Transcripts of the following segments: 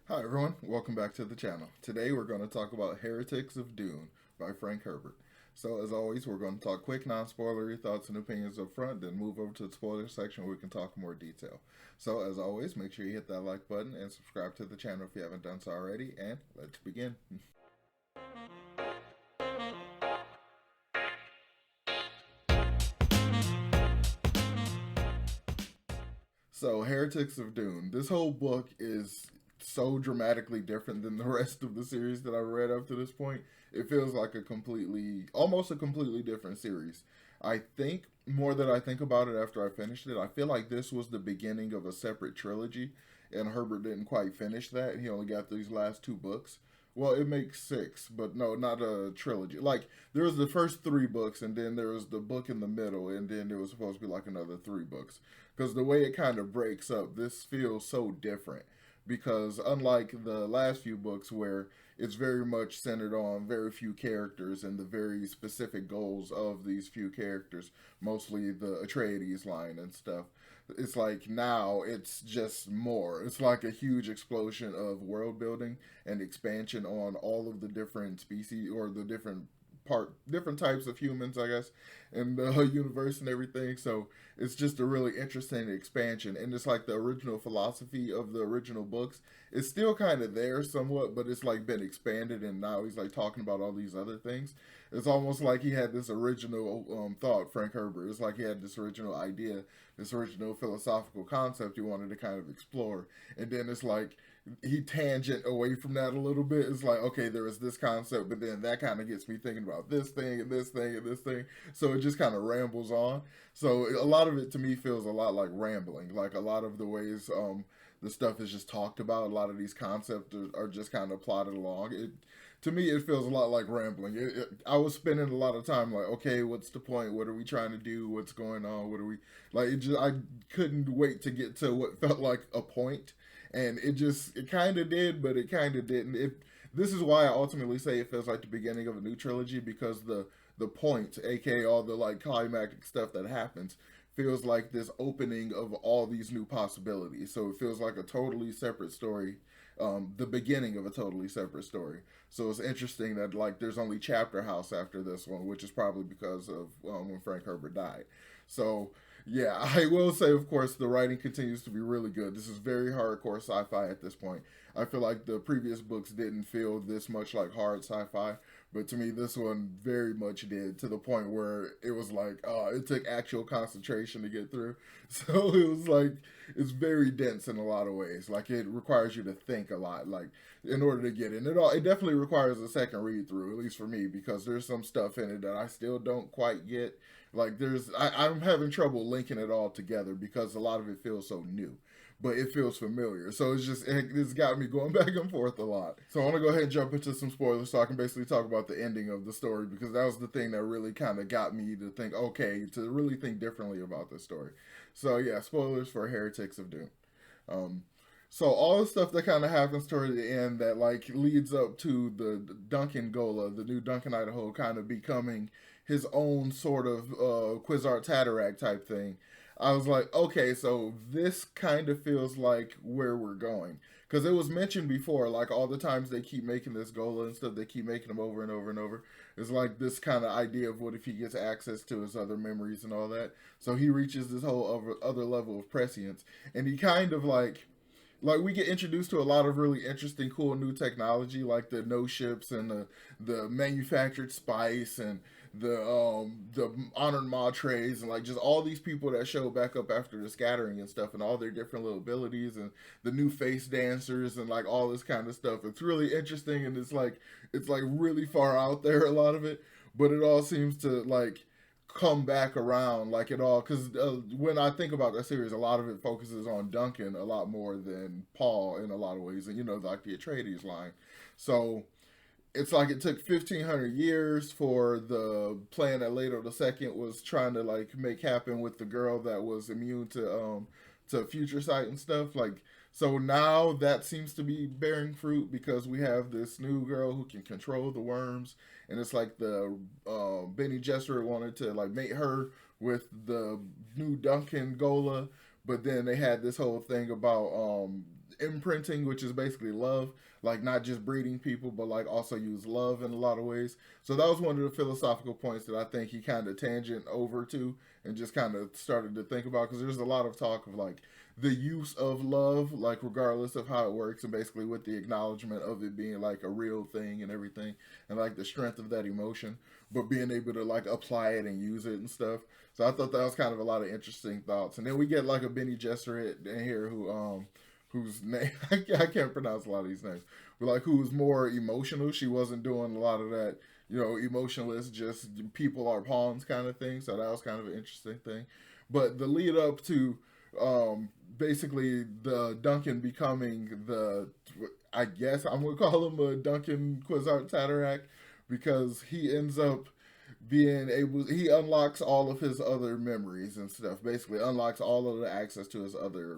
Hi everyone, welcome back to the channel. Today we're going to talk about Heretics of Dune by Frank Herbert. So as always, we're going to talk quick, non-spoilery thoughts and opinions up front, then move over to the spoiler section where we can talk more detail. So as always, make sure you hit that like button and subscribe to the channel if you haven't done so already, and let's begin. So, Heretics of Dune. This whole book is so dramatically different than the rest of the series that I've read up to this point. It feels like almost a completely different series. I think, more that I think about it after I finished it, I feel like this was the beginning of a separate trilogy, and Herbert didn't quite finish that. He only got these last two books. Well, it makes six, but no, not a trilogy. Like, there was the first three books, and then there was the book in the middle, and then there was supposed to be like another three books. Because the way it kind of breaks up, this feels so different. Because unlike the last few books, where it's very much centered on very few characters and the very specific goals of these few characters, mostly the Atreides line and stuff, it's like now it's just more. It's like a huge explosion of world building and expansion on all of the different species or the different types of humans, I guess, in the universe and everything. So it's just a really interesting expansion, and it's like the original philosophy of the original books is still kind of there somewhat, but it's like been expanded, and now he's like talking about all these other things. It's almost like he had this original thought, Frank Herbert. It's like he had this original idea, this original philosophical concept he wanted to kind of explore, and then it's like he tangent away from that a little bit. It's like, okay, there is this concept, but then that kind of gets me thinking about this thing and this thing and this thing. So it just kind of rambles on. So a lot of it to me feels a lot like rambling. Like a lot of the ways the stuff is just talked about, a lot of these concepts are just kind of plotted along. To me, it feels a lot like rambling. I was spending a lot of time like, okay, what's the point? What are we trying to do? What's going on? What are we like? I couldn't wait to get to what felt like a point, and it kind of did, but it kind of didn't. This is why I ultimately say it feels like the beginning of a new trilogy, because the point, aka all the like climactic stuff that happens, feels like this opening of all these new possibilities. So it feels like a totally separate story, the beginning of a totally separate story. So it's interesting that like there's only Chapter House after this one, which is probably because of when Frank Herbert died. So yeah, I will say, of course, the writing continues to be really good. This is very hardcore sci-fi at this point. I feel like the previous books didn't feel this much like hard sci-fi, but to me, this one very much did, to the point where it was like, it took actual concentration to get through. So it was like, it's very dense in a lot of ways. Like, it requires you to think a lot, like, in order to get in. It definitely requires a second read through, at least for me, because there's some stuff in it that I still don't quite get. Like, I'm having trouble linking it all together because a lot of it feels so new, but it feels familiar. So it's got me going back and forth a lot. So I want to go ahead and jump into some spoilers so I can basically talk about the ending of the story, because that was the thing that really kind of got me to think, okay, to really think differently about this story. So yeah, spoilers for Heretics of Dune. Um, so all the stuff that kind of happens toward the end that like leads up to the Duncan Gola, the new Duncan Idaho, kind of becoming his own sort of Quizart Tateract type thing. I was like, okay, so this kind of feels like where we're going, because it was mentioned before, like all the times they keep making this Gola and stuff, they keep making them over and over and over. It's like this kind of idea of what if he gets access to his other memories and all that. So he reaches this whole other level of prescience, and he kind of like we get introduced to a lot of really interesting, cool new technology, like the no ships and the manufactured spice and the honored matres and like just all these people that show back up after the scattering and stuff, and all their different little abilities, and the new face dancers and like all this kind of stuff. It's really interesting, and it's like really far out there, a lot of it, but it all seems to like come back around, like it all, because when I think about that series, a lot of it focuses on Duncan a lot more than Paul in a lot of ways, and like the Atreides line. So it's like it took 1,500 years for the plan that Leto the Second was trying to like make happen with the girl that was immune to future sight and stuff. Like, so now that seems to be bearing fruit, because we have this new girl who can control the worms, and it's like the Benny Gesserit wanted to like mate her with the new Duncan Gola, but then they had this whole thing about imprinting, which is basically love, like not just breeding people, but like also use love in a lot of ways. So that was one of the philosophical points that I think he kind of tangent over to and just kind of started to think about, because there's a lot of talk of like the use of love, like regardless of how it works, and basically with the acknowledgement of it being like a real thing and everything, and like the strength of that emotion, but being able to like apply it and use it and stuff. So I thought that was kind of a lot of interesting thoughts. And then we get like a Benny Gesserit in here whose name I can't pronounce a lot of these names, but like who was more emotional. She wasn't doing a lot of that, emotionless, just people are pawns kind of thing. So that was kind of an interesting thing. But the lead up to basically the Duncan becoming the, I guess I'm gonna call him a Duncan Quasar Tatarak, because he ends up being able, he unlocks all of his other memories and stuff, basically unlocks all of the access to his other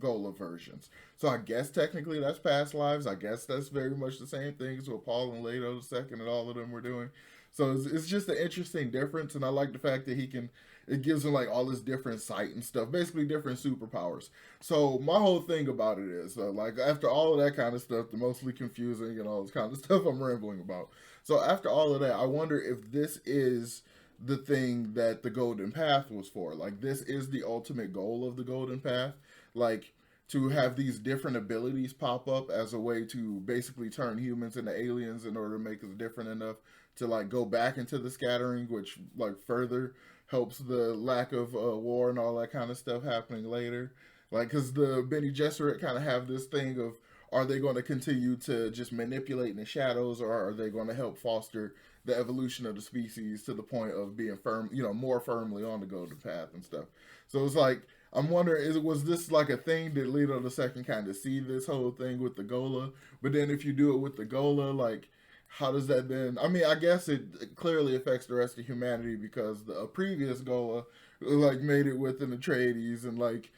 Gola versions. So I guess technically that's past lives. I guess that's very much the same thing as what Paul and Leto the second and all of them were doing. So it's just an interesting difference, and I like the fact that it gives him like all this different sight and stuff, basically different superpowers. So my whole thing about it is, like after all of that kind of stuff, the mostly confusing and all this kind of stuff I'm rambling about. So after all of that, I wonder if this is the thing that the Golden Path was for. Like this is the ultimate goal of the Golden Path, like to have these different abilities pop up as a way to basically turn humans into aliens in order to make us different enough to like go back into the scattering, which like further helps the lack of war and all that kind of stuff happening later. Like, because the Benny Gesserit kind of have this thing of, are they going to continue to just manipulate in the shadows, or are they going to help foster the evolution of the species to the point of being firm, more firmly on the golden path and stuff? So it's like, I'm wondering, was this like a thing? Did Leto the second kind of see this whole thing with the Gola? But then if you do it with the Gola, like, how does that then? I mean, I guess it clearly affects the rest of humanity, because the previous Gola like made it with the Atreides and like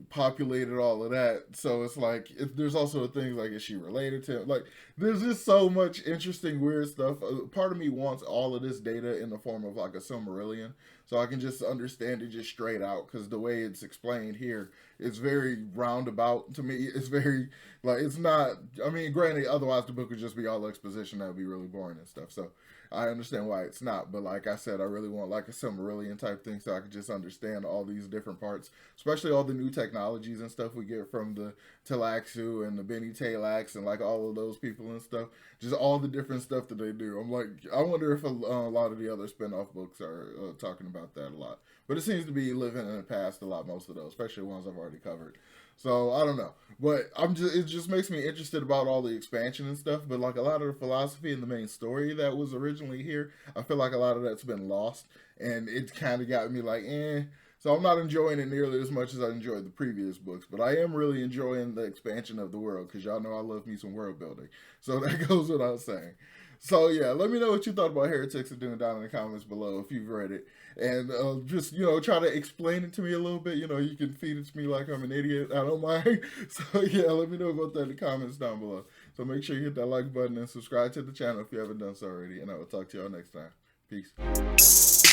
populated all of that. So it's like, if there's also things like, is she related to him? Like, there's just so much interesting weird stuff. Part of me wants all of this data in the form of like a Silmarillion, so I can just understand it just straight out, because the way it's explained here is very roundabout to me. It's very like, it's not, I mean, granted, otherwise the book would just be all exposition. That would be really boring and stuff. So I understand why it's not, but like I said, I really want like a Silmarillion type thing, so I can just understand all these different parts, especially all the new technologies and stuff we get from the Talaxu and the Benny Talax and like all of those people and stuff. Just all the different stuff that they do. I'm like, I wonder if a lot of the other spin-off books are talking about that a lot. But it seems to be living in the past a lot, most of those, especially ones I've already covered. So I don't know, but it just makes me interested about all the expansion and stuff. But like a lot of the philosophy and the main story that was originally here, I feel like a lot of that's been lost, and it kind of got me like, eh. So I'm not enjoying it nearly as much as I enjoyed the previous books, but I am really enjoying the expansion of the world, because y'all know I love me some world building. So that goes without saying. So yeah, let me know what you thought about Heretics and Dune down in the comments below if you've read it, and just try to explain it to me a little bit. You can feed it to me like I'm an idiot. I don't mind. So yeah, let me know about that in the comments down below. So make sure you hit that like button and subscribe to the channel if you haven't done so already, and I will talk to y'all next time. Peace.